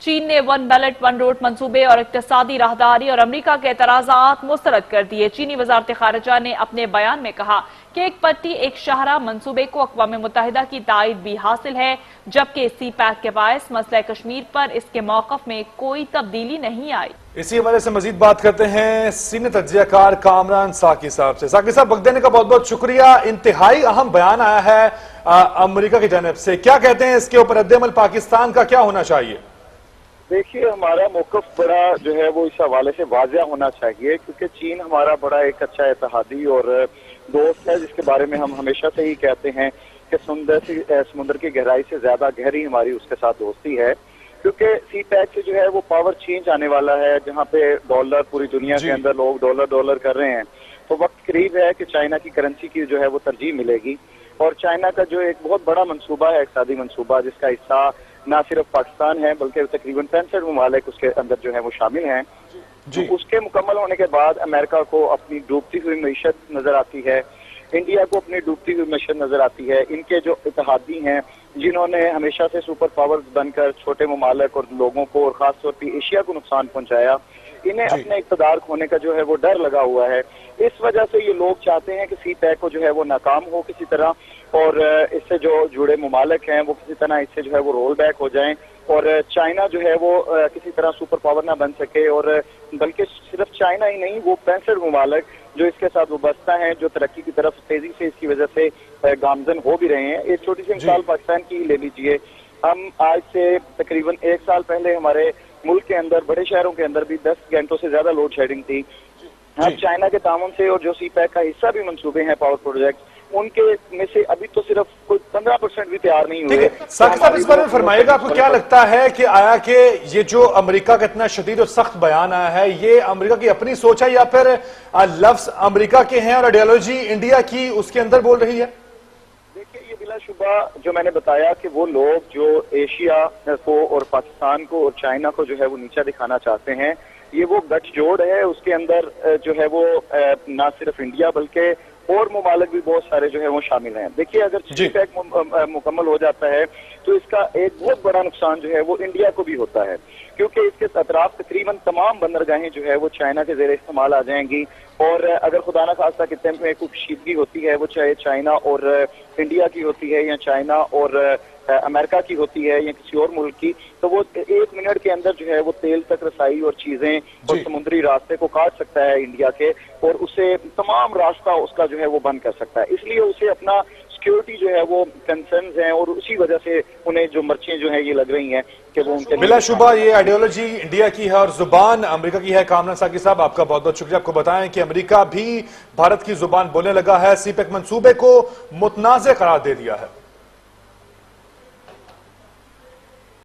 चीन ने one belt one road मंसूबे और इक्तिसादी राहदारी और अमरीका के एतराज़ात मुस्तरद कर दिए। चीनी वज़ारत ख़ारिजा ने अपने बयान में कहा कि एक पट्टी एक शाहरा मंसूबे को अक़वाम मुत्तहिदा की तायद भी हासिल है, जबकि CPEC के बायस मसला कश्मीर पर इसके मौक़िफ़ में कोई तब्दीली नहीं आई। इसी हवाले से मजीद बात करते हैं सीनियर तज्ज़ियाकार कामरान साकी साहब से। साकी साहब, वक्त देने का बहुत बहुत शुक्रिया। इंतहाई अहम बयान आया है अमरीका की जानब से, क्या कहते हैं इसके ऊपर रद्द-ए-अमल पाकिस्तान का क्या होना चाहिए? देखिए, हमारा मौक़िफ़ बड़ा जो है वो इस हवाले से वाज़िह होना चाहिए, क्योंकि चीन हमारा बड़ा एक अच्छा इत्तेहादी और दोस्त है, जिसके बारे में हम हमेशा से ही कहते हैं कि समुंदर की गहराई से ज्यादा गहरी हमारी उसके साथ दोस्ती है। क्योंकि CPEC से जो है वो पावर चेंज आने वाला है, जहाँ पे डॉलर पूरी दुनिया के अंदर लोग डॉलर कर रहे हैं, तो वक्त करीब है कि चाइना की करेंसी की जो है वो तरजीह मिलेगी। और चाइना का जो एक बहुत बड़ा मंसूबा है, इक़्तिसादी मंसूबा, जिसका हिस्सा न सिर्फ पाकिस्तान है बल्कि तकरीबन 65 ममालिक उसके अंदर जो है वो शामिल हैं। तो उसके मुकम्मल होने के बाद अमेरिका को अपनी डूबती हुई मईशत नजर आती है, इंडिया को अपनी डूबती हुई मईशत नजर आती है। इनके जो इत्तेहादी हैं, जिन्होंने हमेशा से सुपर पावर्स बनकर छोटे ममालिक और लोगों को और खास तौर पर एशिया को नुकसान पहुंचाया, इन्हें अपने इक़्तिदार खोने का जो है वो डर लगा हुआ है। इस वजह से ये लोग चाहते हैं कि CPEC को जो है वो नाकाम हो किसी तरह, और इससे जो जुड़े ममालिक हैं वो किसी तरह इससे जो है वो रोल बैक हो जाएं, और चाइना जो है वो किसी तरह सुपर पावर ना बन सके। और बल्कि सिर्फ चाइना ही नहीं, वो 65 ममालिक जो इसके साथ वाबस्ता हैं, जो तरक्की की तरफ तेजी से इसकी वजह से गामजन हो भी रहे हैं। एक छोटी सी मिसाल पाकिस्तान की ले लीजिए। हम आज से तकरीबन 1 साल पहले हमारे मुल्क के अंदर बड़े शहरों के अंदर भी 10 घंटों से ज्यादा लोड शेडिंग थी। अब चाइना के तामुन से और जो CPEC का हिस्सा भी मंसूबे हैं पावर प्रोजेक्ट, उनके में से अभी तो सिर्फ कोई 15% भी तैयार नहीं हुए। साकी साहब, इस बारे में फरमाइएगा, आपको क्या लगता है कि आया कि ये जो अमेरिका का इतना शदीद और सख्त बयान आया है, ये अमेरिका की अपनी सोच है या फिर लफ्ज अमेरिका के हैं और आइडियोलॉजी इंडिया की उसके अंदर बोल रही है? देखिए, ये बिलाशुबा जो मैंने बताया कि वो लोग जो एशिया को और पाकिस्तान को और चाइना को जो है वो नीचा दिखाना चाहते हैं, ये वो गठजोड़ है। उसके अंदर जो है वो ना सिर्फ इंडिया बल्कि और ममालिक भी बहुत सारे जो है वो शामिल हैं। देखिए, अगर CPEC मुकम्मल हो जाता है तो इसका एक बहुत बड़ा नुकसान जो है वो इंडिया को भी होता है, क्योंकि इसके अतराफ तकरीबन तमाम बंदरगाहें जो है वो चाइना के ज़ेर इस्तेमाल आ जाएंगी। और अगर खुदा न खास्ता कितने में कोई कशीदगी होती है, वो चाहे चाइना और इंडिया की होती है या चाइना और अमेरिका की होती है या किसी और मुल्क की, तो वो 1 मिनट के अंदर जो है वो तेल तक रसाई और चीजें और समुद्री रास्ते को काट सकता है इंडिया के, और उसे तमाम रास्ता उसका जो है वो बंद कर सकता है। इसलिए उसे अपना सिक्योरिटी जो है वो कंसर्न्स हैं, और उसी वजह से उन्हें जो मर्चें जो है ये लग रही हैं कि वो उनके बिलाशुबा ये आइडियोलॉजी इंडिया की है और जुबान अमेरिका की है। कामरान साकी साहब, आपका बहुत बहुत शुक्रिया। आपको बताएं कि अमेरिका भी भारत की जुबान बोलने लगा है, CPEC मंसूबे को मुतनाज़ करार दे दिया है।